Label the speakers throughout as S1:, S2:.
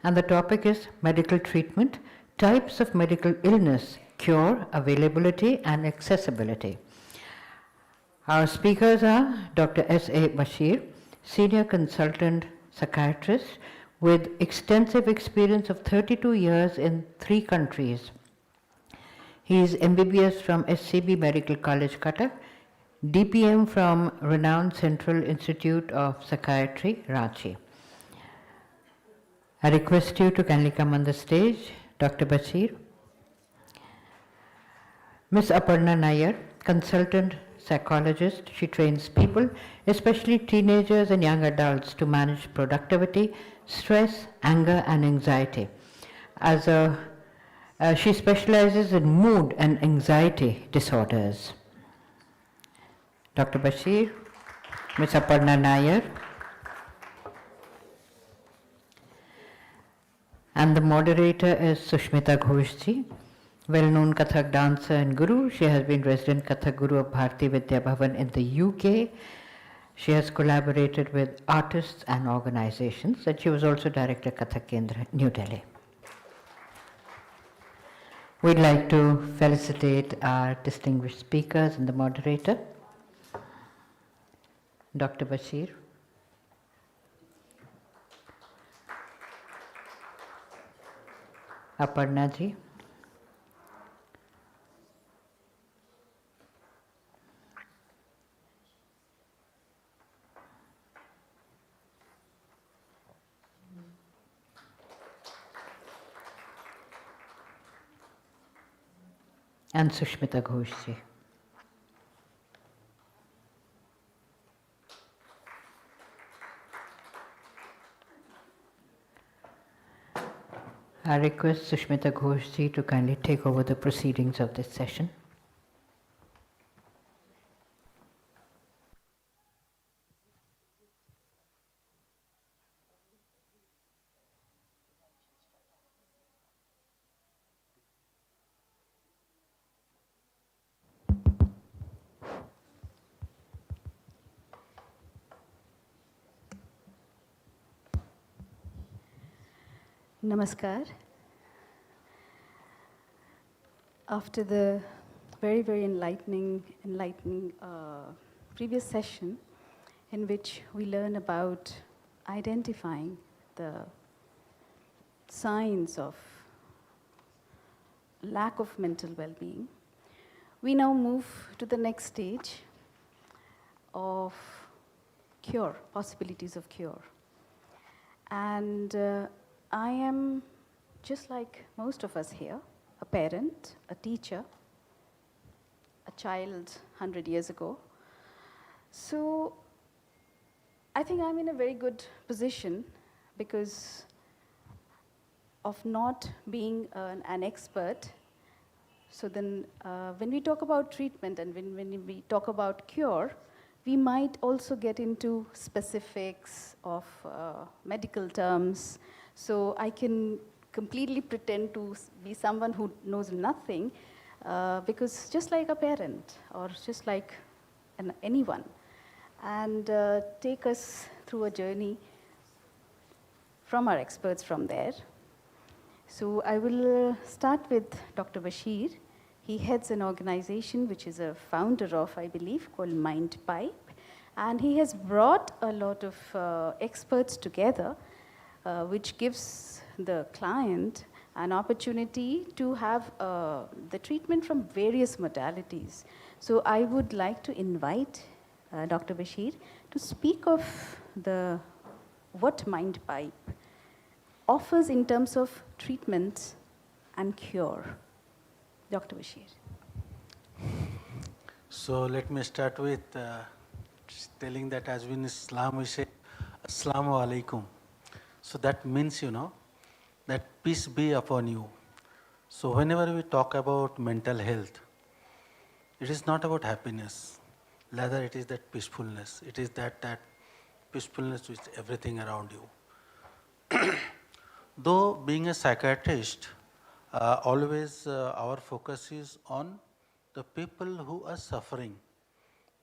S1: and the topic is medical treatment, types of medical illness, cure, availability, and accessibility. Our speakers are Dr. S.A. Bashir, Senior Consultant Psychiatrist with extensive experience of 32 years in 3 countries. He is MBBS from SCB Medical College, Cuttack, DPM from renowned Central Institute of Psychiatry, Ranchi. I request you to kindly come on the stage, Dr. Bashir. Ms. Aparna Nayyar, consultant psychologist. She trains people, especially teenagers and young adults, to manage productivity, stress, anger, and anxiety. She specializes in mood and anxiety disorders. Dr. Bashir, Ms. Aparna Nayyar, and the moderator is Sushmita Ghoshji, well-known Kathak dancer and guru. She has been resident Kathak guru of Bharati Vidya Bhavan in the UK. She has collaborated with artists and organizations, and she was also director Kathak Kendra, New Delhi. We'd like to felicitate our distinguished speakers and the moderator. Dr. Bashir. Aparna ji. And Sushmita Ghosh ji. I request Sushmita Ghosh ji to kindly take over the proceedings of this session.
S2: Namaskar. After the very, very enlightening previous session, in which we learn about identifying the signs of lack of mental well-being, we now move to the next stage of cure, possibilities of cure. And I am, just like most of us here, a parent, a teacher, a child 100 years ago. So I think I'm in a very good position because of not being an expert. So then when we talk about treatment and when we talk about cure, we might also get into specifics of medical terms. So I can completely pretend to be someone who knows nothing because just like a parent or just like anyone, and take us through a journey from our experts from there. So I will start with Dr. Bashir. He heads an organization which is a founder of, I believe, called Mind Pipe. And he has brought a lot of experts together, which gives the client an opportunity to have the treatment from various modalities. So I would like to invite Dr. Bashir to speak of what Mind Pipe offers in terms of treatment and cure. Dr. Bashir.
S3: So let me start with telling that as in Islam we say, Assalamu alaikum. So that means, that peace be upon you. So whenever we talk about mental health, it is not about happiness. Rather, it is that peacefulness. It is that peacefulness with everything around you. Though being a psychiatrist, always our focus is on the people who are suffering,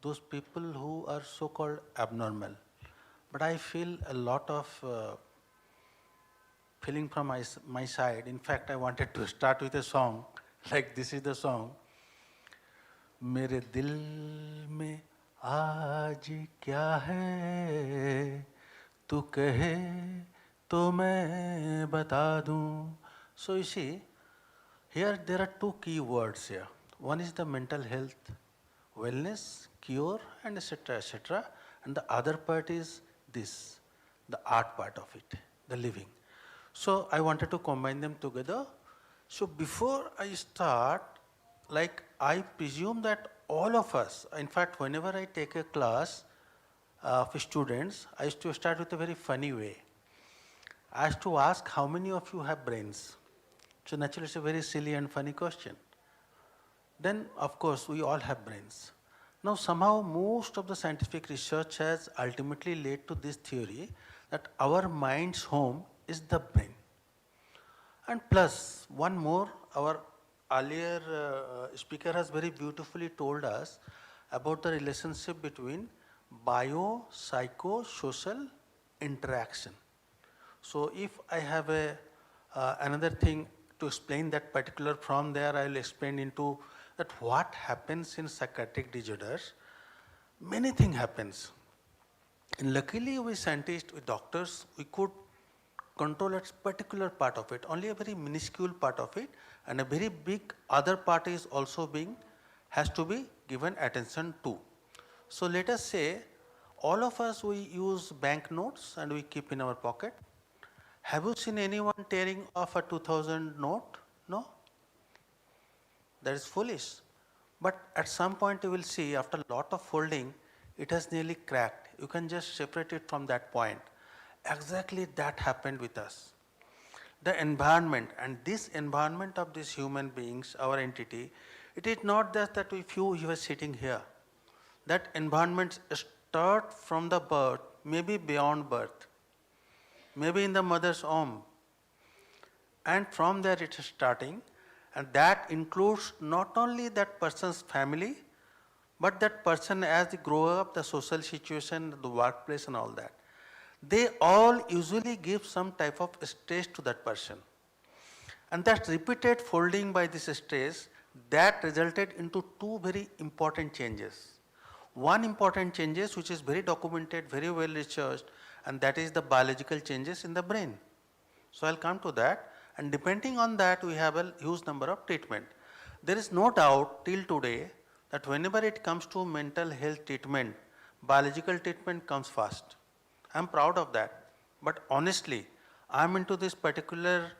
S3: those people who are so-called abnormal. But I feel a lot of feeling from my side. In fact, I wanted to start with a song, like this is the song. मेरे दिल में आज क्या है तू कहे तो मैं बता दूं. So you see, here there are two key words here. One is the mental health, wellness, cure, and etc. etc. And the other part is this, the art part of it, the living. So I wanted to combine them together. So before I start, like I presume that all of us, in fact, whenever I take a class of students, I used to start with a very funny way. I used to ask how many of you have brains. So naturally it's a very silly and funny question. Then of course we all have brains. Now somehow most of the scientific research has ultimately led to this theory that our mind's home is the brain. And plus one more, our earlier speaker has very beautifully told us about the relationship between bio-psycho-social interaction. So if I have another thing to explain that particular, from there I will explain into that what happens in psychiatric disorders. Many things happens. And luckily we scientists, we doctors, we could control a particular part of it, only a very minuscule part of it, and a very big other part is also has to be given attention to. So let us say all of us we use bank notes and we keep in our pocket. Have you seen anyone tearing off a 2000 note? No? That is foolish. But at some point you will see after a lot of folding, it has nearly cracked. You can just separate it from that point. Exactly that happened with us. The environment, and this environment of these human beings, our entity, it is not just that if you are sitting here. That environment start from the birth, maybe beyond birth, maybe in the mother's womb. And from there it is starting, and that includes not only that person's family, but that person as they grow up, the social situation, the workplace and all that. They all usually give some type of stress to that person. And that repeated folding by this stress, that resulted into two very important changes. One important changes which is very documented, very well researched, and that is the biological changes in the brain. So I'll come to that, and depending on that we have a huge number of treatment. There is no doubt till today that whenever it comes to mental health treatment, biological treatment comes first. I am proud of that, but honestly, I am into this particular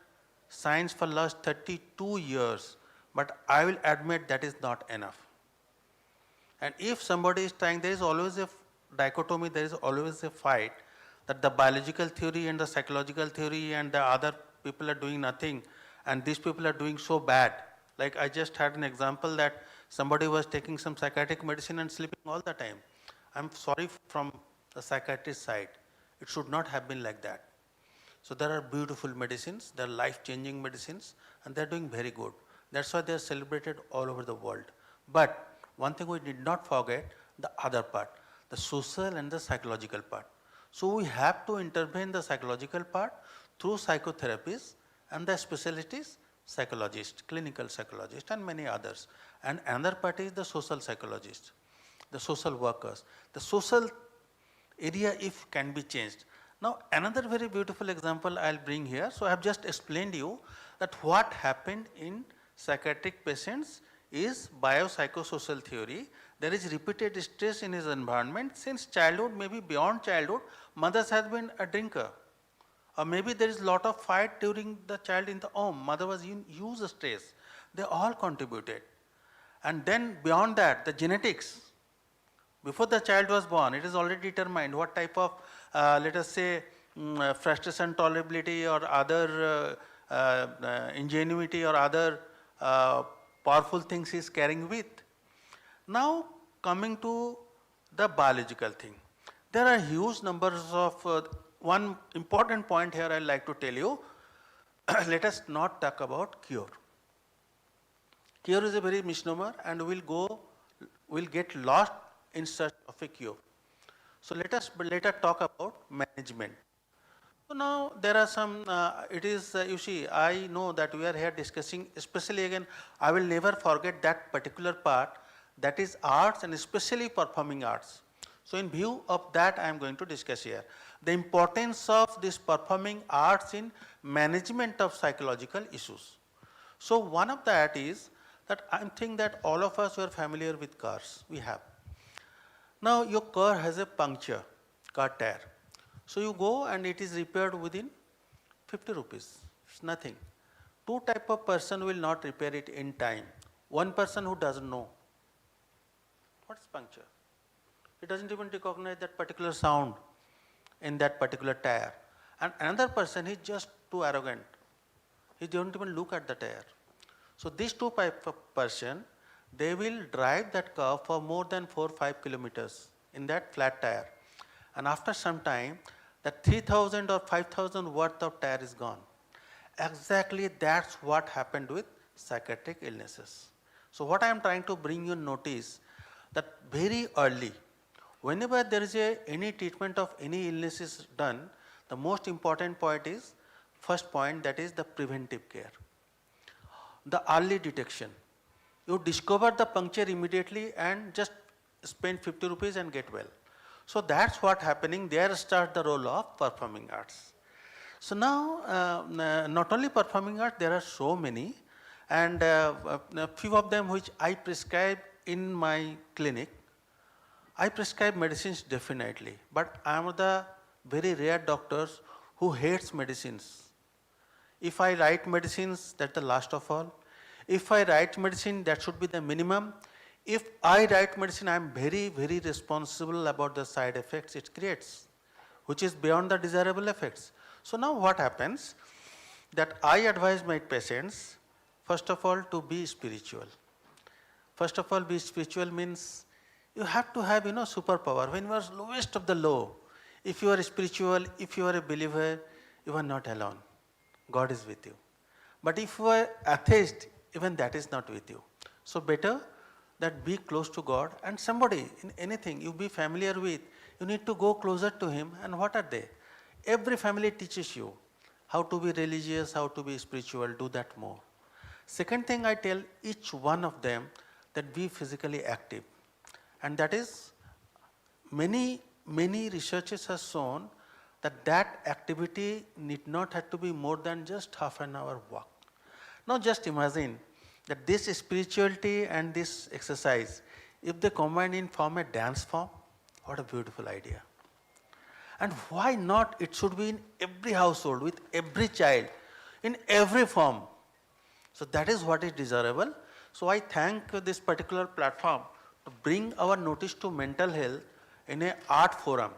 S3: science for last 32 years, but I will admit that is not enough. And if somebody is trying, there is always a dichotomy, there is always a fight, that the biological theory and the psychological theory and the other people are doing nothing, and these people are doing so bad. Like I just had an example that somebody was taking some psychiatric medicine and sleeping all the time. I am sorry from the psychiatrist side. It should not have been like that. So there are beautiful medicines, there are life-changing medicines, and they are doing very good. That's why they are celebrated all over the world. But one thing we did not forget, the other part, the social and the psychological part. So we have to intervene the psychological part through psychotherapies and the specialties, psychologists, clinical psychologists and many others. And another part is the social psychologists, the social workers. The social area if can be changed. Now another very beautiful example I will bring here. So I have just explained you that what happened in psychiatric patients is biopsychosocial theory. There is repeated stress in his environment since childhood, maybe beyond childhood, mother has been a drinker. Or maybe there is lot of fight during the child in the home, mother was in huge stress. They all contributed. And then beyond that, the genetics. Before the child was born, it is already determined what type of, let us say, frustration tolerability or other ingenuity or other powerful things he is carrying with. Now coming to the biological thing. There are huge numbers of, one important point here I would like to tell you, let us not talk about cure. Cure is a very misnomer and we'll get lost in search of a cure. So let us talk about management. So now there are some, it is, you see, I know that we are here discussing, especially again, I will never forget that particular part, that is arts and especially performing arts. So in view of that, I am going to discuss here. The importance of this performing arts in management of psychological issues. So one of that is that I think that all of us were familiar with cars, we have. Now your car has a puncture, car tire. So you go and it is repaired within 50 rupees, it's nothing. Two type of person will not repair it in time. One person who doesn't know what's puncture. He doesn't even recognize that particular sound in that particular tire. And another person is just too arrogant. He don't even look at the tire. So these two type of person, they will drive that car for more than 4 or 5 kilometers in that flat tire. And after some time, that 3000 or 5000 worth of tire is gone. Exactly that's what happened with psychiatric illnesses. So what I am trying to bring you notice that very early, whenever there is any treatment of any illness is done, the most important point is, first point, that is the preventive care. The early detection. You discover the puncture immediately and just spend 50 rupees and get well. So that's what happening, there starts the role of performing arts. So now not only performing arts, there are so many, and a few of them which I prescribe in my clinic. I prescribe medicines definitely, but I am the very rare doctors who hates medicines. If I write medicines, that's the last of all. If I write medicine, that should be the minimum. If I write medicine, I am very, very responsible about the side effects it creates, which is beyond the desirable effects. So now what happens, that I advise my patients, first of all, to be spiritual. First of all, be spiritual means you have to have, superpower. When you are lowest of the low, if you are spiritual, if you are a believer, you are not alone. God is with you. But if you are atheist, even that is not with you. So better that be close to God, and somebody in anything you be familiar with, you need to go closer to Him. And what are they? Every family teaches you how to be religious, how to be spiritual, do that more. Second thing, I tell each one of them that be physically active. And that is, many researches have shown that activity need not have to be more than just half an hour walk. Now just imagine that this spirituality and this exercise, if they combine in form a dance form, what a beautiful idea. And why not, it should be in every household, with every child, in every form. So that is what is desirable. So I thank this particular platform to bring our notice to mental health in an art forum.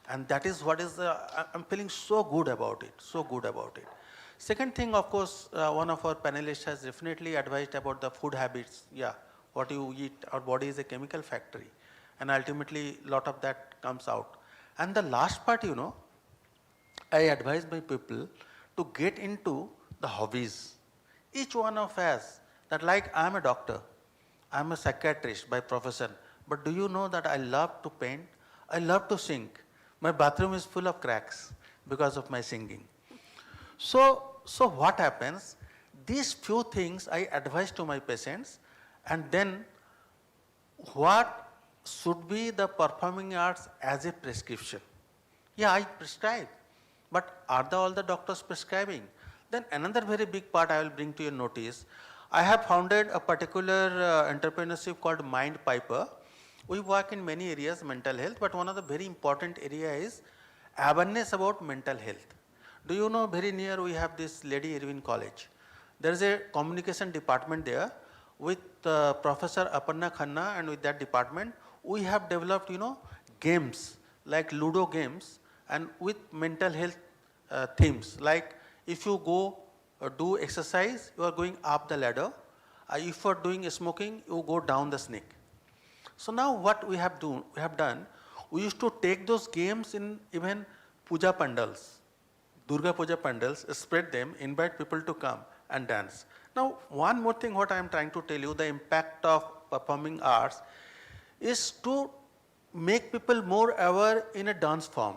S3: And that is what is, I'm feeling so good about it, so good about it. Second thing, of course, one of our panelists has definitely advised about the food habits. Yeah, what you eat, our body is a chemical factory. And ultimately, lot of that comes out. And the last part, I advise my people to get into the hobbies. Each one of us, that like I am a doctor, I am a psychiatrist by profession, but do you know that I love to paint, I love to sing. My bathroom is full of cracks because of my singing. So what happens, these few things I advise to my patients, and then what should be the performing arts as a prescription. Yeah, I prescribe, but are all the doctors prescribing? Then another very big part I will bring to your notice. I have founded a particular entrepreneurship called Mind Piper. We work in many areas, mental health, but one of the very important area is awareness about mental health. Do you know, very near we have this Lady Triveni College. There is a communication department there with Professor Aparna Nayyar, and with that department we have developed, games like Ludo games, and with mental health themes, like if you go do exercise, you are going up the ladder. If you are doing smoking, you go down the snake. So now what we have done, we used to take those games in even puja pandals, Durga Puja pandals, spread them, invite people to come and dance. Now one more thing what I am trying to tell you, the impact of performing arts is to make people more aware in a dance form.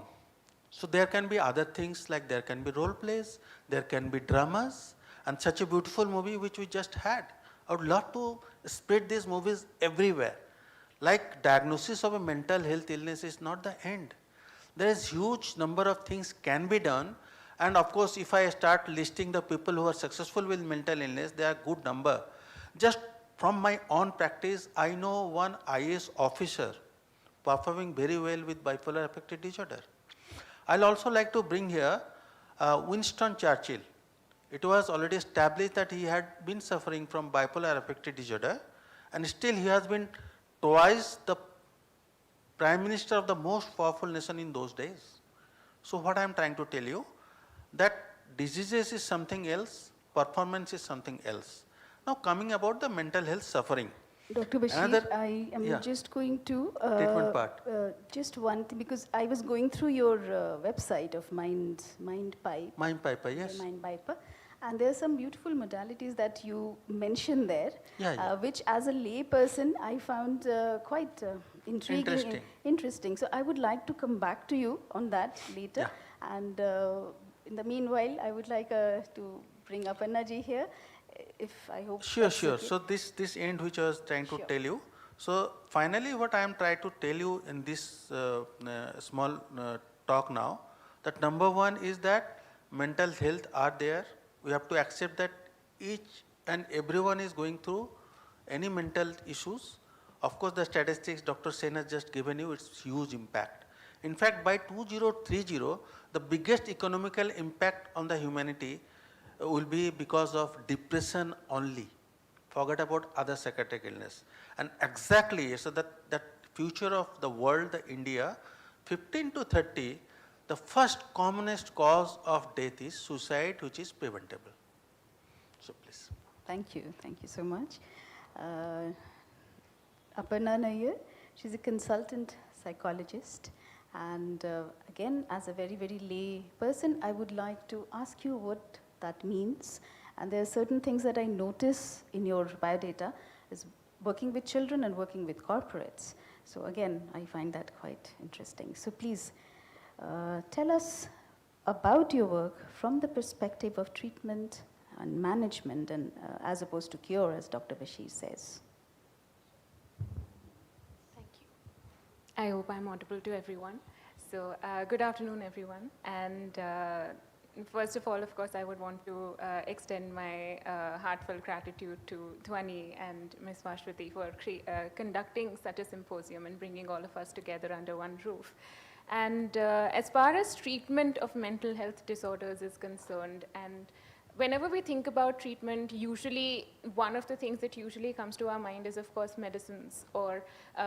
S3: So there can be other things, like there can be role plays, there can be dramas, and such a beautiful movie which we just had. I would love to spread these movies everywhere. Like diagnosis of a mental health illness is not the end. There is huge number of things can be done, and of course if I start listing the people who are successful with mental illness, they are good number. Just from my own practice, I know one IAS officer performing very well with bipolar affective disorder. I'll also like to bring here Winston Churchill. It was already established that he had been suffering from bipolar affective disorder, and still he has been twice the Prime Minister of the most powerful nation in those days. So what I am trying to tell you, that diseases is something else, performance is something else. Now coming about the mental health suffering.
S2: Dr. Bashir, I am just going to
S3: treatment part.
S2: Just one thing, because I was going through your website of MindPipe.
S3: MindPipe, yes.
S2: MindPipe. And there are some beautiful modalities that you mentioned there, which as a lay person I found quite intriguing, interesting. So I would like to come back to you on that later. And in the meanwhile, I would like to bring up Aparna ji here, if I hope.
S3: Sure. Okay. So this end which I was trying to tell you. So finally, what I am trying to tell you in this small talk now, that number one is that mental health are there. We have to accept that each and everyone is going through any mental issues. Of course, the statistics Dr. Sen has just given you, it's huge impact. In fact, by 2030, the biggest economical impact on the humanity will be because of depression only. Forget about other psychiatric illness. And exactly, so that future of the world, the India, 15 to 30, the first commonest cause of death is suicide, which is preventable. So please.
S2: Thank you so much. Aparna Nayyar, she's a consultant psychologist, and again, as a very, very lay person, I would like to ask you what that means. And there are certain things that I notice in your biodata, is working with children and working with corporates. So again, I find that quite interesting. So please, tell us about your work from the perspective of treatment and management, and as opposed to cure, as Dr. Bashir says.
S4: Thank you. I hope I'm audible to everyone. So good afternoon, everyone. And first of all, of course, I would want to extend my heartfelt gratitude to Dhwani and Ms. Vaswati for conducting such a symposium and bringing all of us together under one roof. And as far as treatment of mental health disorders is concerned, and whenever we think about treatment, usually one of the things that usually comes to our mind is, of course, medicines or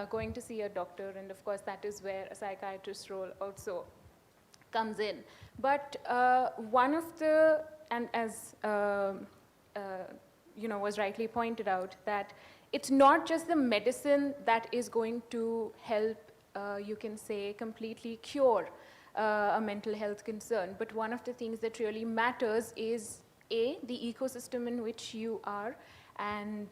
S4: going to see a doctor, and of course that is where a psychiatrist's role also comes in. But one of the, and as was rightly pointed out, that it's not just the medicine that is going to help, you can say, completely cure a mental health concern. But one of the things that really matters is A, the ecosystem in which you are, and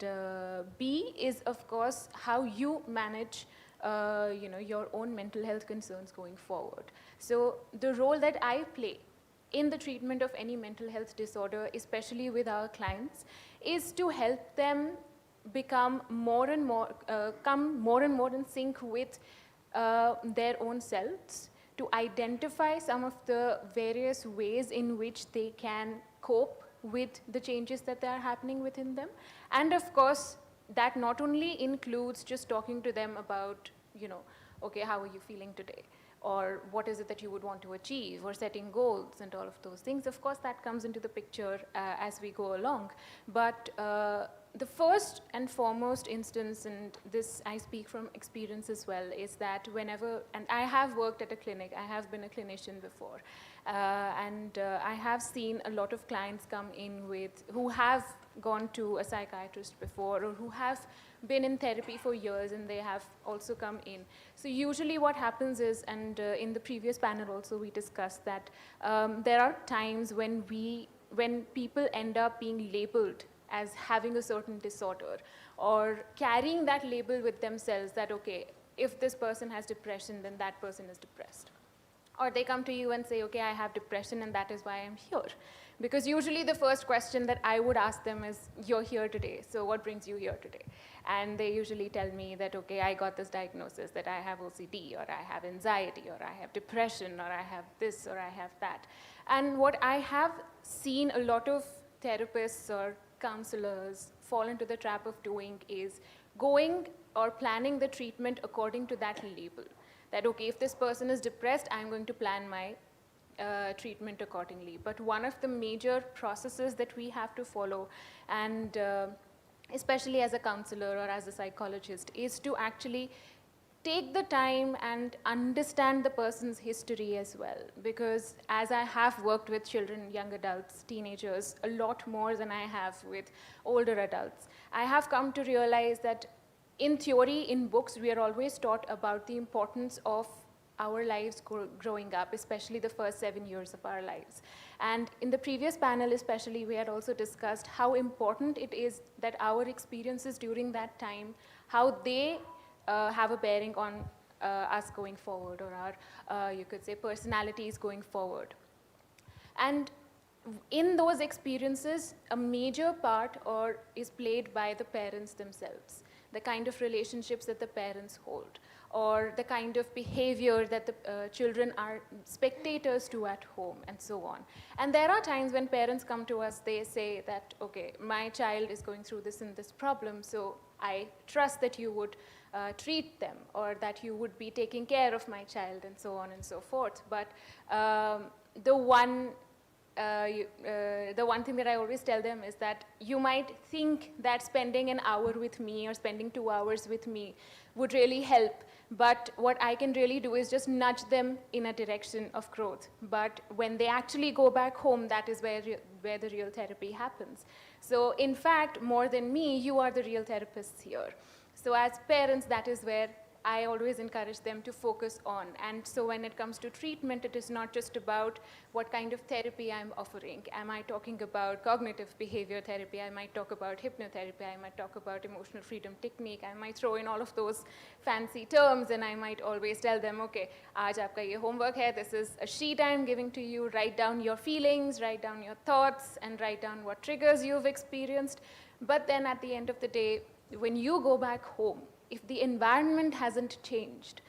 S4: B is, of course, how you manage your own mental health concerns going forward. So the role that I play in the treatment of any mental health disorder, especially with our clients, is to help them become more and more, come more and more in sync with their own selves, to identify some of the various ways in which they can cope with the changes that are happening within them. And of course, that not only includes just talking to them about, okay, how are you feeling today? Or what is it that you would want to achieve, or setting goals and all of those things. Of course, that comes into the picture as we go along. But the first and foremost instance, and this I speak from experience as well, is that whenever, and I have worked at a clinic, I have been a clinician before, and I have seen a lot of clients come in with, who have gone to a psychiatrist before, or who have been in therapy for years, and they have also come in. So usually what happens is, and in the previous panel also we discussed that there are times when people end up being labeled as having a certain disorder, or carrying that label with themselves that, okay, if this person has depression, then that person is depressed. Or they come to you and say, okay, I have depression and that is why I'm here. Because usually the first question that I would ask them is, you're here today, so what brings you here today? And they usually tell me that, okay, I got this diagnosis that I have OCD, or I have anxiety, or I have depression, or I have this, or I have that. And what I have seen a lot of therapists or counselors fall into the trap of doing is going or planning the treatment according to that label. That, okay, if this person is depressed, I'm going to plan my treatment accordingly. But one of the major processes that we have to follow, and especially as a counselor or as a psychologist, is to actually take the time and understand the person's history as well. Because as I have worked with children, young adults, teenagers, a lot more than I have with older adults, I have come to realize that in theory, in books, we are always taught about the importance of our lives growing up, especially the first 7 years of our lives. And in the previous panel especially, we had also discussed how important it is that our experiences during that time, how they have a bearing on us going forward, or our, you could say, personalities going forward. And in those experiences, a major part is played by the parents themselves. The kind of relationships that the parents hold, or the kind of behavior that the children are spectators to at home, and so on. And there are times when parents come to us, they say that, okay, my child is going through this and this problem, so I trust that you would treat them, or that you would be taking care of my child, and so on and so forth. But the one thing that I always tell them is that you might think that spending an hour with me or spending 2 hours with me would really help, but what I can really do is just nudge them in a direction of growth. But when they actually go back home, that is where the real therapy happens. So in fact, more than me, you are the real therapists here. So as parents, that is where I always encourage them to focus on. And so when it comes to treatment, it is not just about what kind of therapy I'm offering. Am I talking about cognitive behavior therapy? I might talk about hypnotherapy. I might talk about emotional freedom technique. I might throw in all of those fancy terms, and I might always tell them, okay, aaj aapka ye homework hai. This is a sheet I'm giving to you. Write down your feelings, write down your thoughts, and write down what triggers you've experienced. But then at the end of the day, when you go back home, if the environment hasn't changed,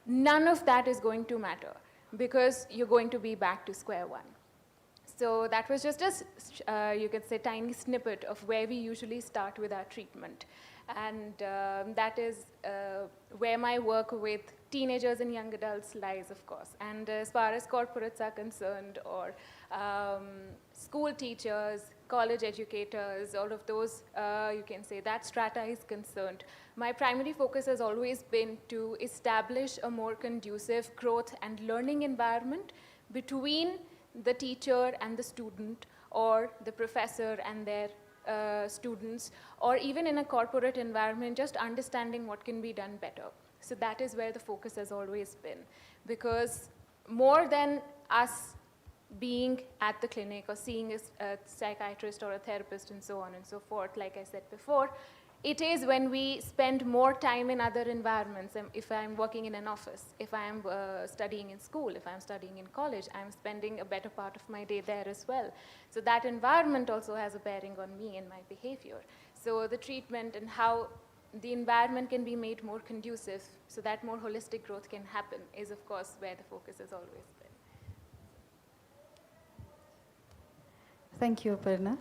S4: none of that is going to matter, because you're going to be back to square one. So that was just a, you could say, tiny snippet of where we usually start with our treatment. And that is where my work with teenagers and young adults lies, of course. And as far as corporates are concerned, or school teachers, college educators, all of those, you can say, that strata is concerned, my primary focus has always been to establish a more conducive growth and learning environment between the teacher and the student, or the professor and their students, or even in a corporate environment, just understanding what can be done better. So that is where the focus has always been. Because more than us being at the clinic or seeing a psychiatrist or a therapist and so on and so forth, like I said before, it is when we spend more time in other environments. If I'm working in an office, if I'm studying in school, if I'm studying in college, I'm spending a better part of my day there as well. So that environment also has a bearing on me and my behavior. So the treatment and how the environment can be made more conducive so that more holistic growth can happen is, of course, where the focus has always been.
S2: Thank you, Aparna.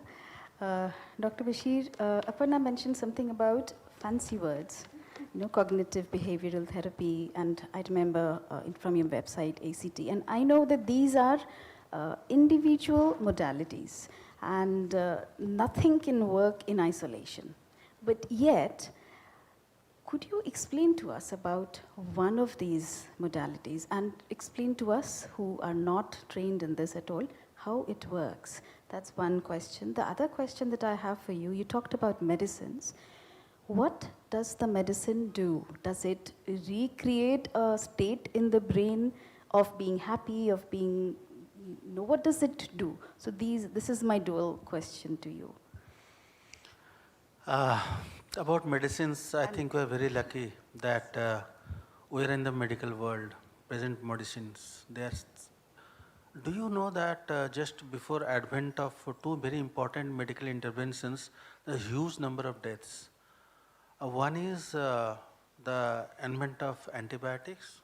S2: Dr. Bashir, Aparna mentioned something about fancy words, cognitive behavioral therapy, and I remember from your website, ACT. And I know that these are individual modalities, and nothing can work in isolation. But yet, could you explain to us about one of these modalities, and explain to us who are not trained in this at all, how it works? That's one question. The other question that I have for you, you talked about medicines. What does the medicine do? Does it recreate a state in the brain of being happy, of being, what does it do? So this is my dual question to you.
S3: About medicines, I think we're very lucky that we're in the medical world. Present medicines, they are Do you know that just before advent of two very important medical interventions, a huge number of deaths. One is the invention of antibiotics,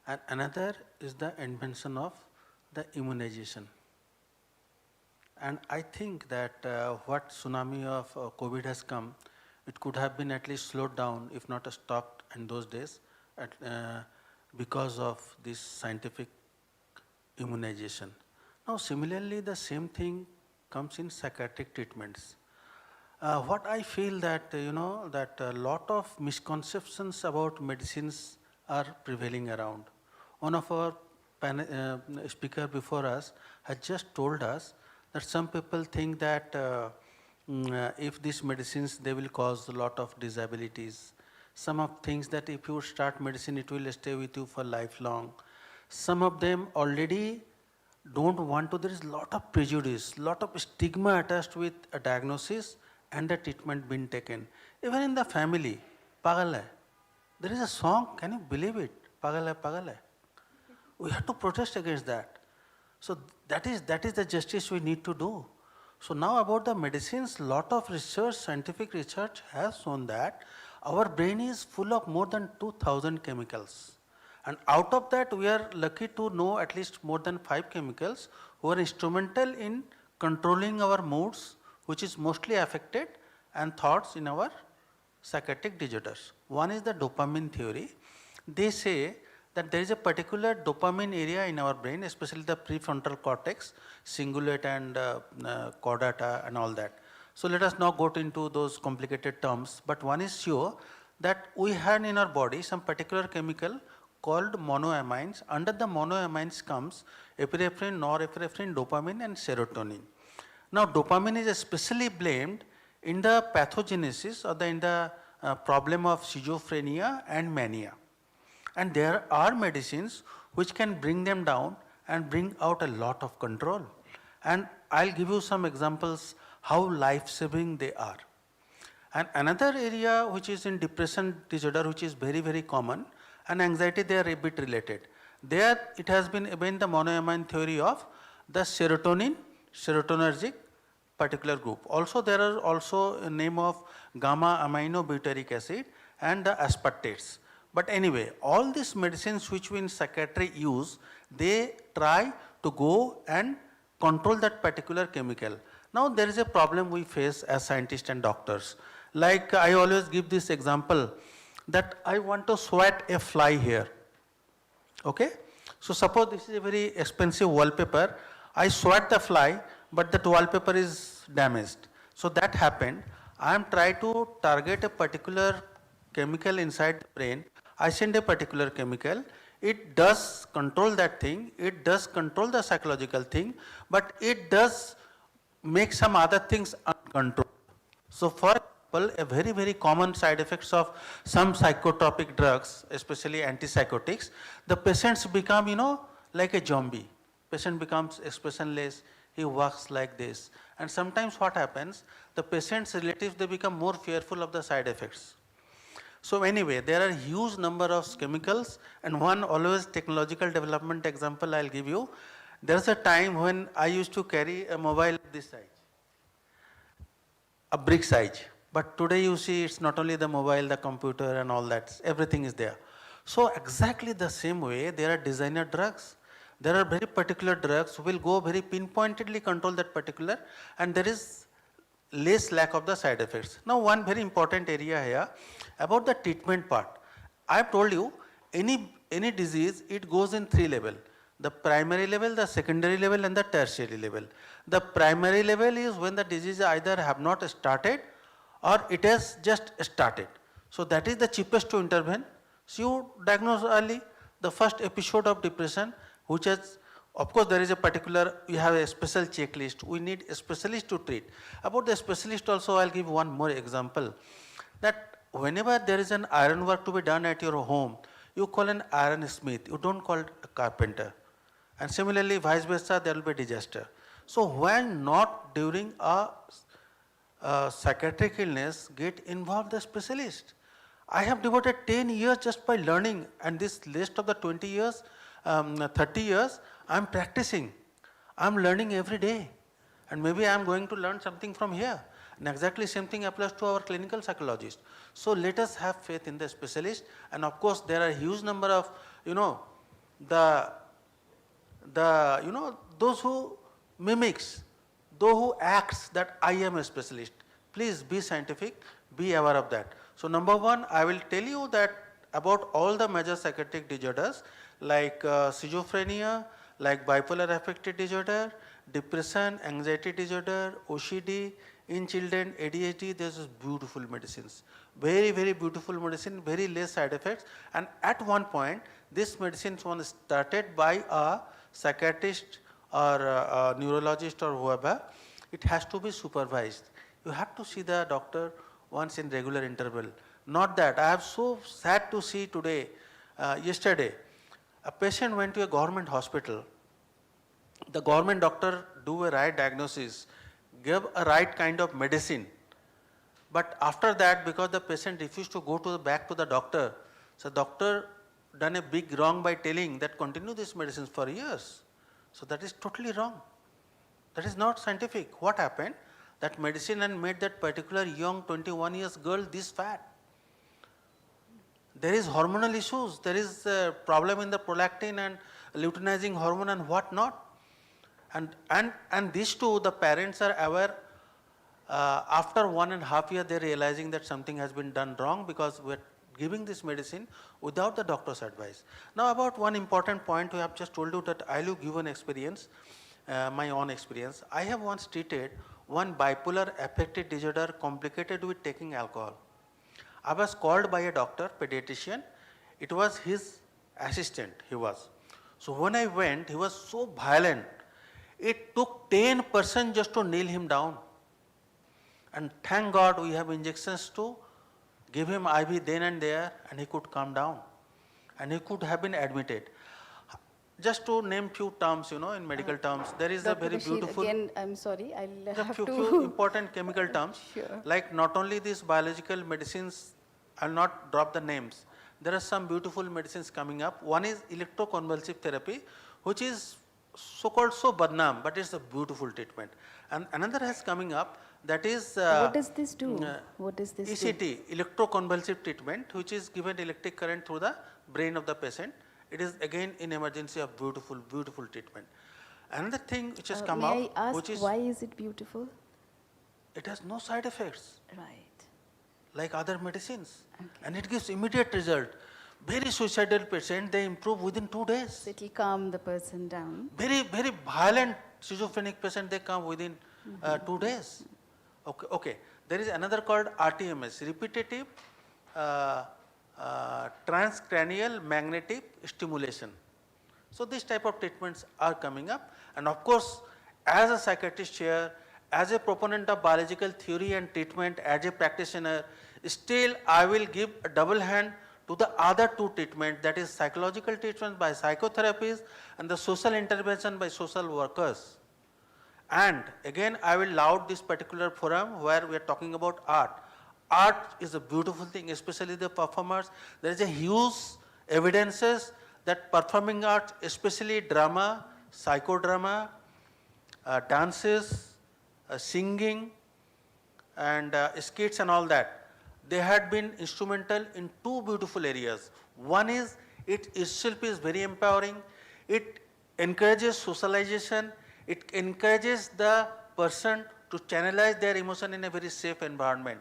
S3: and another is the invention of the immunization. And I think that what tsunami of COVID has come, it could have been at least slowed down, if not stopped in those days, because of this scientific immunization. Now, similarly, the same thing comes in psychiatric treatments. What I feel that, that a lot of misconceptions about medicines are prevailing around. One of our speaker before us has just told us that some people think that if these medicines, they will cause a lot of disabilities. Some of things that if you start medicine, it will stay with you for lifelong. Some of them already don't want to. There is a lot of prejudice, lot of stigma attached with a diagnosis and the treatment being taken. Even in the family, pagal hai. There is a song, can you believe it? Pagal hai, pagal hai. We have to protest against that. So that is the justice we need to do. So now about the medicines, lot of research, scientific research has shown that our brain is full of more than 2000 chemicals. And out of that, we are lucky to know at least more than 5 chemicals who are instrumental in controlling our moods, which is mostly affected, and thoughts in our psychiatric disorders. One is the dopamine theory. They say that there is a particular dopamine area in our brain, especially the prefrontal cortex, cingulate and chordata and all that. So let us not go into those complicated terms, but one is sure that we have in our body some particular chemical called monoamines. Under the monoamines comes epinephrine, norepinephrine, dopamine and serotonin. Now dopamine is especially blamed in the pathogenesis or in the problem of schizophrenia and mania. And there are medicines which can bring them down and bring out a lot of control. And I'll give you some examples how life-saving they are. And another area which is in depression disorder, which is very, very common, and anxiety, they are a bit related. There it has been even the monoamine theory of the serotonin, serotonergic particular group. Also there are also a name of gamma aminobutyric acid and the aspartates. But anyway, all these medicines which we in psychiatry use, they try to go and control that particular chemical. Now there is a problem we face as scientists and doctors. Like I always give this example that I want to sweat a fly here. Okay? So suppose this is a very expensive wallpaper. I sweat the fly, but that wallpaper is damaged. So that happened. I am trying to target a particular chemical inside the brain. I send a particular chemical. It does control that thing. It does control the psychological thing, but it does make some other things uncontrolled. So for example, a very, very common side effects of some psychotropic drugs, especially antipsychotics, the patients become, like a zombie. Patient becomes expressionless, he walks like this. And sometimes what happens, the patient's relatives, they become more fearful of the side effects. So anyway, there are huge number of chemicals, and one always technological development example I'll give you. There's a time when I used to carry a mobile this size, a brick size. But today you see it's not only the mobile, the computer and all that, everything is there. So exactly the same way, there are designer drugs. There are very particular drugs who will go very pinpointedly control that particular, and there is less lack of the side effects. Now one very important area here about the treatment part. I have told you any disease, it goes in 3 levels. The primary level, the secondary level and the tertiary level. The primary level is when the disease either have not started or it has just started. So that is the cheapest to intervene. So you diagnose early the first episode of depression, which has, of course there is a particular, you have a special checklist. We need a specialist to treat. About the specialist also, I'll give one more example. That whenever there is an iron work to be done at your home, you call an iron smith, you don't call a carpenter. And similarly, vice versa, there will be a disaster. So when not during a psychiatric illness, get involved the specialist. I have devoted 10 years just by learning, and this list of the 20 years, 30 years, I'm practicing, I'm learning every day, and maybe I'm going to learn something from here. And exactly same thing applies to our clinical psychologists. So let us have faith in the specialist, and of course there are a huge number of, the those who mimics, those who acts that I am a specialist. Please be scientific, be aware of that. So number one, I will tell you that about all the major psychiatric disorders like schizophrenia, like bipolar affective disorder, depression, anxiety disorder, OCD, in children, ADHD, there is beautiful medicines. Very, very beautiful medicine, very less side effects. And at one point, this medicine was started by a psychiatrist or a neurologist or whoever. It has to be supervised. You have to see the doctor once in regular interval. Not that. I am so sad to see today, yesterday, a patient went to a government hospital. The government doctor do a right diagnosis, give a right kind of medicine. But after that, because the patient refused to go back to the doctor, so doctor done a big wrong by telling that continue this medicines for years. So that is totally wrong. That is not scientific. What happened? That medicine and made that particular young 21 years girl this fat. There is hormonal issues. There is a problem in the prolactin and luteinizing hormone and what not. And these two, the parents are aware. After 1.5 years, they are realizing that something has been done wrong because we are giving this medicine without the doctor's advice. Now about one important point, we have just told you that I will give an experience, my own experience. I have once treated one bipolar affective disorder complicated with taking alcohol. I was called by a doctor, pediatrician. It was his assistant, he was. So when I went, he was so violent. It took 10% just to nail him down. And thank God we have injections to give him IV then and there, and he could calm down. And he could have been admitted. Just to name few terms, in medical terms, there is
S2: Dr.
S3: a very
S2: Bashir,
S3: beautiful.
S2: again, I'm sorry, I'll have
S3: few important chemical terms.
S2: Sure.
S3: Like not only these biological medicines, I'll not drop the names. There are some beautiful medicines coming up. One is electroconvulsive therapy, which is so-called so badnaam, but it's a beautiful treatment. And another has coming up, that is
S2: what does this do? What does this
S3: ECT,
S2: do?
S3: electroconvulsive treatment, which is given electric current through the brain of the patient. It is again in emergency a beautiful, beautiful treatment. Another thing which has come
S2: May
S3: up,
S2: I ask
S3: which is
S2: why is it beautiful?
S3: it has no side effects
S2: Right.
S3: like other medicines,
S2: Okay.
S3: and it gives immediate result. Very suicidal patient, they improve within 2 days.
S2: So it'll calm the person down.
S3: Very, very violent schizophrenic patient, they come within 2 days. Okay. There is another called RTMS, repetitive transcranial magnetic stimulation. So these type of treatments are coming up, and of course, as a psychiatrist here, as a proponent of biological theory and treatment, as a practitioner, still I will give a double hand to the other two treatment, that is psychological treatment by psychotherapists and the social intervention by social workers. And again I will laud this particular forum where we are talking about art. Art is a beautiful thing, especially the performers. There is a huge evidences that performing arts, especially drama, psychodrama, dances, singing and skits and all that, they had been instrumental in two beautiful areas. One is it itself is very empowering, it encourages socialization, it encourages the person to channelize their emotion in a very safe environment.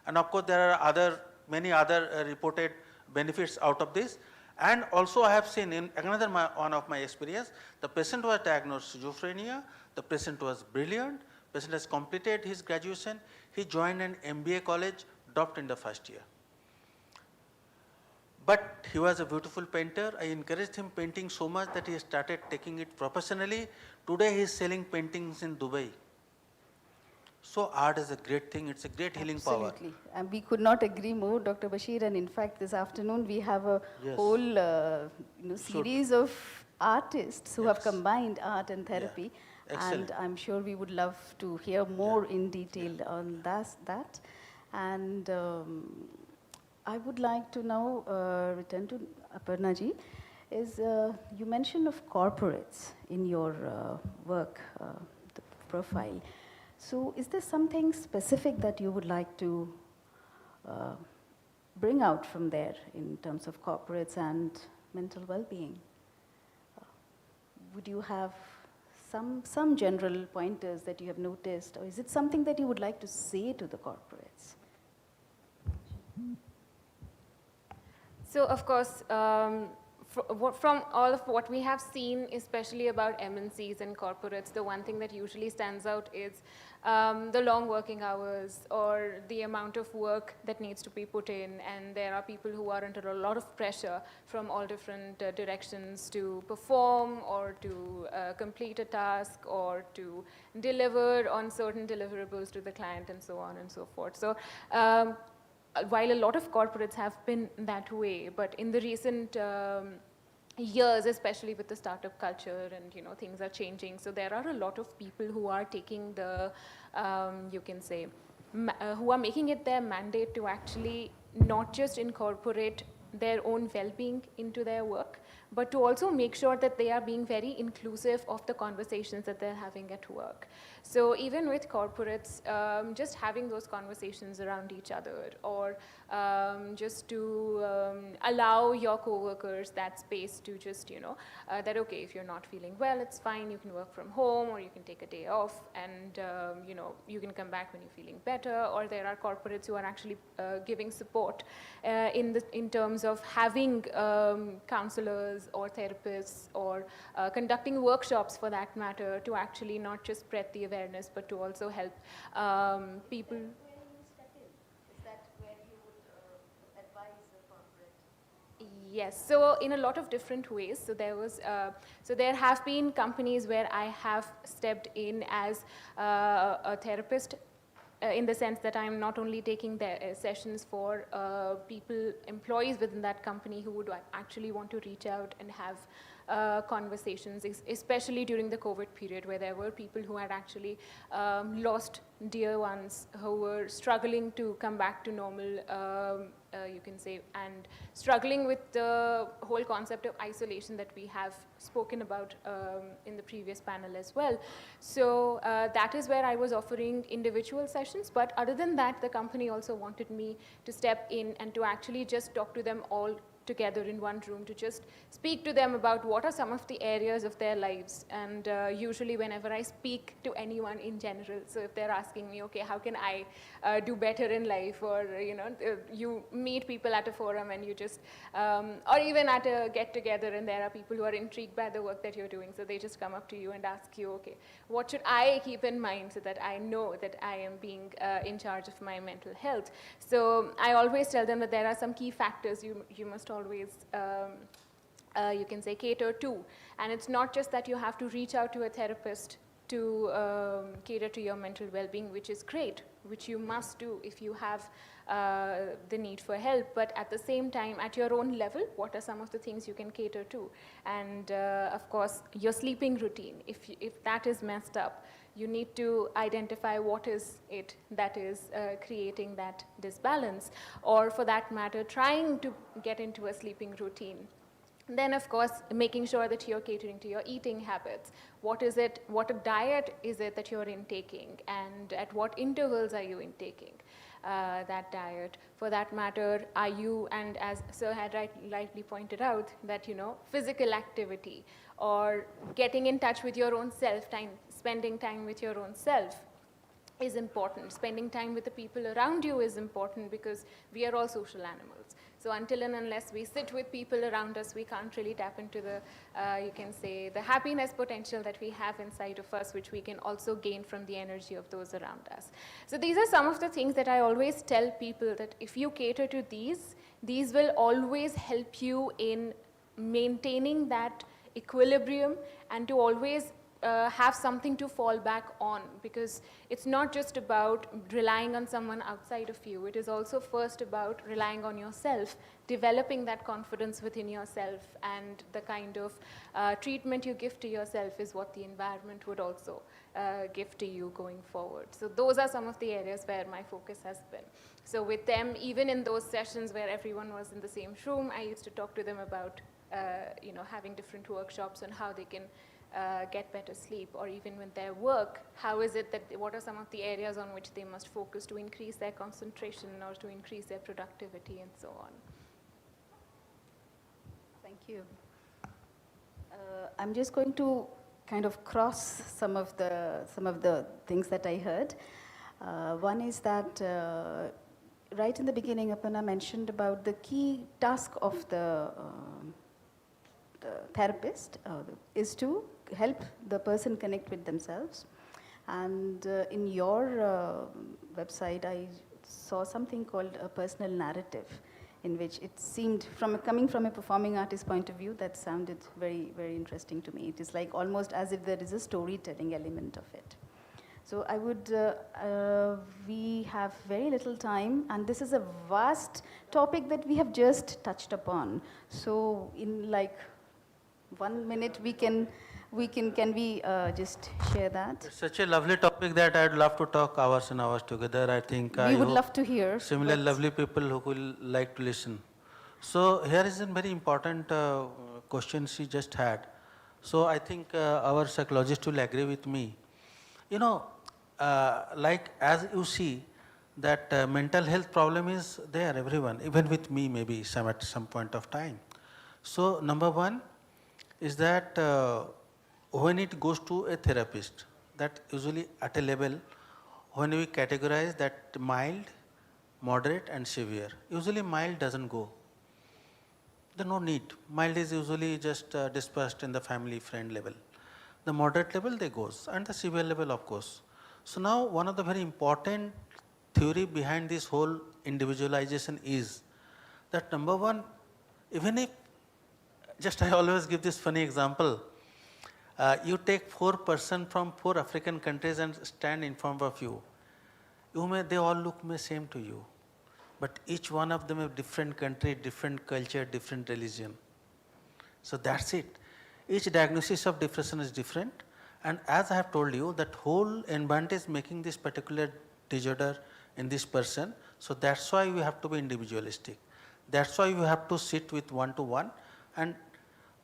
S3: And of course there are many other reported benefits out of this. And also I have seen in another one of my experience, the patient was diagnosed schizophrenia, the patient was brilliant, patient has completed his graduation, he joined an MBA college, dropped in the first year. But he was a beautiful painter. I encouraged him painting so much that he started taking it professionally. Today he is selling paintings in Dubai. So art is a great thing, it's a great healing power.
S2: Absolutely. And we could not agree more, Dr. Bashir. And in fact, this afternoon we have a
S3: Yes.
S2: whole series of artists who have
S3: Yes.
S2: combined art and therapy.
S3: Excellent.
S2: And I'm sure we would love to hear more in detail on that. And I would like to now return to Aparna ji. is you mentioned of corporates in your work, the profile. So is there something specific that you would like to bring out from there in terms of corporates and mental well-being? Would you have some general pointers that you have noticed, or is it something that you would like to say to the corporates?
S4: So of course, from all of what we have seen, especially about MNCs and corporates, the one thing that usually stands out is the long working hours or the amount of work that needs to be put in, and there are people who are under a lot of pressure from all different directions to perform or to complete a task or to deliver on certain deliverables to the client and so on and so forth. So while a lot of corporates have been that way, but in the recent years, especially with the startup culture and things are changing, so there are a lot of people who are taking the, you can say, who are making it their mandate to actually not just incorporate their own well-being into their work, but to also make sure that they are being very inclusive of the conversations that they're having at work. So even with corporates, just having those conversations around each other, or just to allow your coworkers that space to just, that okay, if you're not feeling well, it's fine, you can work from home, or you can take a day off, and you can come back when you're feeling better. Or there are corporates who are actually giving support in terms of having counselors or therapists, or conducting workshops for that matter, to actually not just spread the awareness, but to also help people.
S2: Where you step in? Is that where you would advise the corporate?
S4: Yes, so in a lot of different ways. So there have been companies where I have stepped in as a therapist, in the sense that I'm not only taking the sessions for people, employees within that company who would actually want to reach out and have conversations, especially during the COVID period, where there were people who had actually lost dear ones, who were struggling to come back to normal, you can say, and struggling with the whole concept of isolation that we have spoken about in the previous panel as well. So that is where I was offering individual sessions, but other than that, the company also wanted me to step in and to actually just talk to them all together in one room, to just speak to them about what are some of the areas of their lives. And usually whenever I speak to anyone in general, so if they're asking me, okay, how can I do better in life, or you meet people at a forum and you just, or even at a get together, and there are people who are intrigued by the work that you're doing, so they just come up to you and ask you, okay, what should I keep in mind so that I know that I am being in charge of my mental health? So I always tell them that there are some key factors you must always you can say cater to, and it's not just that you have to reach out to a therapist to cater to your mental well-being, which is great, which you must do if you have the need for help, but at the same time, at your own level, what are some of the things you can cater to? And of course, your sleeping routine, if that is messed up, you need to identify what is it that is creating that disbalance, or for that matter, trying to get into a sleeping routine. Then, of course, making sure that you're catering to your eating habits. What is it, what a diet is it that you're intaking, and at what intervals are you intaking that diet? For that matter, are you, and as Sir had rightly pointed out, that, physical activity, or getting in touch with your own self, spending time with your own self is important. Spending time with the people around you is important, because we are all social animals. So until and unless we sit with people around us, we can't really tap into the, you can say, the happiness potential that we have inside of us, which we can also gain from the energy of those around us. So these are some of the things that I always tell people, that if you cater to these will always help you in maintaining that equilibrium, and to always have something to fall back on, because it's not just about relying on someone outside of you. It is also first about relying on yourself, developing that confidence within yourself, and the kind of treatment you give to yourself is what the environment would also give to you going forward. So those are some of the areas where my focus has been. So with them, even in those sessions where everyone was in the same room, I used to talk to them about having different workshops on how they can get better sleep, or even with their work, how is it that, what are some of the areas on which they must focus to increase their concentration or to increase their productivity and so on.
S2: Thank you. I'm just going to kind of cross some of the things that I heard. One is that right in the beginning, Aparna mentioned about the key task of the therapist is to help the person connect with themselves. And in your website, I saw something called a personal narrative, in which it seemed, coming from a performing artist point of view, that sounded very, very interesting to me. It is like almost as if there is a storytelling element of it. So I would, we have very little time, and this is a vast topic that we have just touched upon. So in like 1 minute, can we just share that?
S3: It's such a lovely topic that I'd love to talk hours and hours together. I think
S2: We would love to hear.
S3: Similar lovely people who will like to listen. So here is a very important question she just had. So I think our psychologist will agree with me. Like as you see that mental health problem is there, everyone, even with me maybe at some point of time. So number one is that when it goes to a therapist, that usually at a level, when we categorize that mild, moderate and severe, usually mild doesn't go. There's no need. Mild is usually just dispersed in the family, friend level. The moderate level they goes, and the severe level of course. So now one of the very important theory behind this whole individualization is that number one, even if, just I always give this funny example, you take 4 persons from 4 African countries and stand in front of you. They all look same to you, but each one of them have different country, different culture, different religion. So that's it. Each diagnosis of depression is different, and as I have told you, that whole environment is making this particular disorder in this person. So that's why we have to be individualistic. That's why we have to sit with one-to-one. And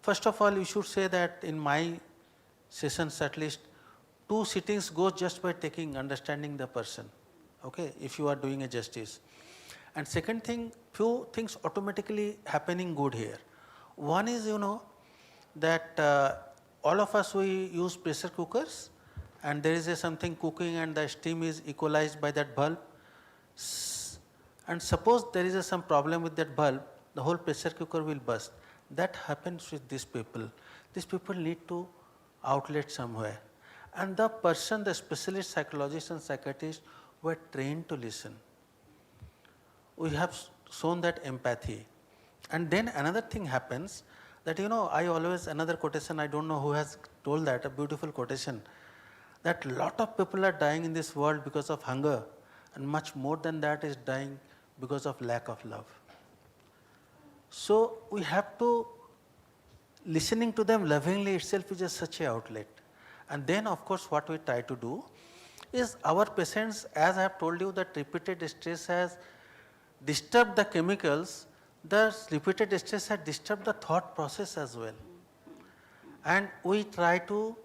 S3: first of all, you should say that in my sessions at least 2 sittings go just by understanding the person, okay, if you are doing a justice. And second thing, few things automatically happening good here. One is, that all of us, we use pressure cookers, and there is something cooking and the steam is equalized by that bulb. And suppose there is some problem with that bulb, the whole pressure cooker will burst. That happens with these people. These people need to outlet somewhere. And the person, the specialist psychologists and psychiatrists were trained to listen. We have shown that empathy. And then another thing happens that, I always, another quotation, I don't know who has told that, a beautiful quotation, that lot of people are dying in this world because of hunger, and much more than that is dying because of lack of love. So we have to, listening to them lovingly itself is just such an outlet. And then of course what we try to do is our patients, as I have told you, that repeated stress has disturbed the chemicals, the repeated stress has disturbed the thought process as well. And we try to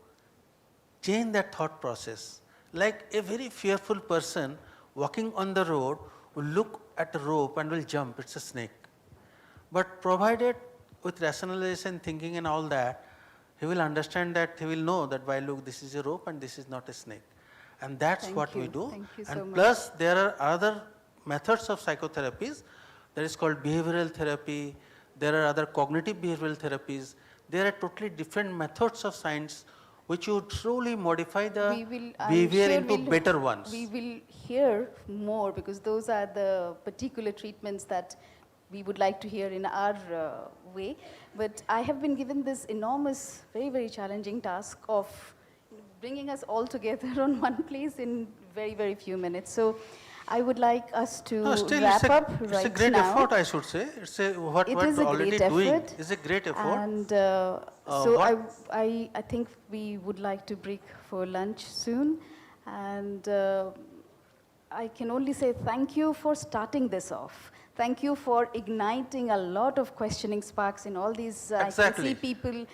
S3: change that thought process. Like a very fearful person walking on the road will look at a rope and will jump, it's a snake. But provided with rationalization, thinking and all that, he will understand that, he will know that why look, this is a rope and this is not a snake. And that's what we do.
S2: Thank you so
S3: and
S2: much.
S3: Plus there are other methods of psychotherapies. That is called behavioral therapy. There are other cognitive behavioral therapies. There are totally different methods of science which would truly modify the behavior into better ones.
S2: We will hear more, because those are the particular treatments that we would like to hear in our way. But I have been given this enormous, very, very challenging task of bringing us all together on one place in very, very few minutes. So I would like us to wrap up right now.
S3: It's a great effort, I should say. It's what we're already doing. It's a great effort.
S2: And so I think we would like to break for lunch soon. And I can only say thank you for starting this off. Thank you for igniting a lot of questioning sparks in all these. I can
S3: Exactly.
S2: see people,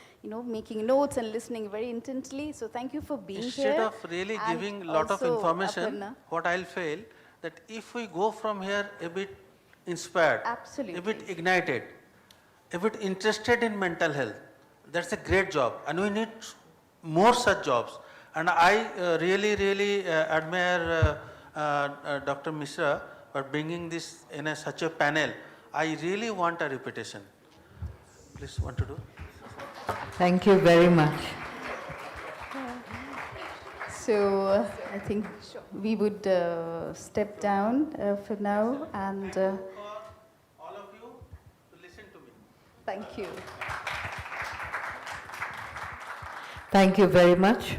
S2: making notes and listening very intently. So thank you for being
S3: Instead
S2: here.
S3: of really
S2: And
S3: giving a lot of
S2: also,
S3: information,
S2: Aparna,
S3: what I'll feel that if we go from here a bit inspired,
S2: Absolutely.
S3: a bit ignited, a bit interested in mental health, that's a great job, and we need more such jobs. And I really admire Dr. Misra for bringing this in such a panel. I really want a reputation. Please, want to do?
S1: Thank you very much.
S2: So I think we would step down for now, and
S3: For all of you to listen to me.
S2: thank you.
S1: Thank you very much.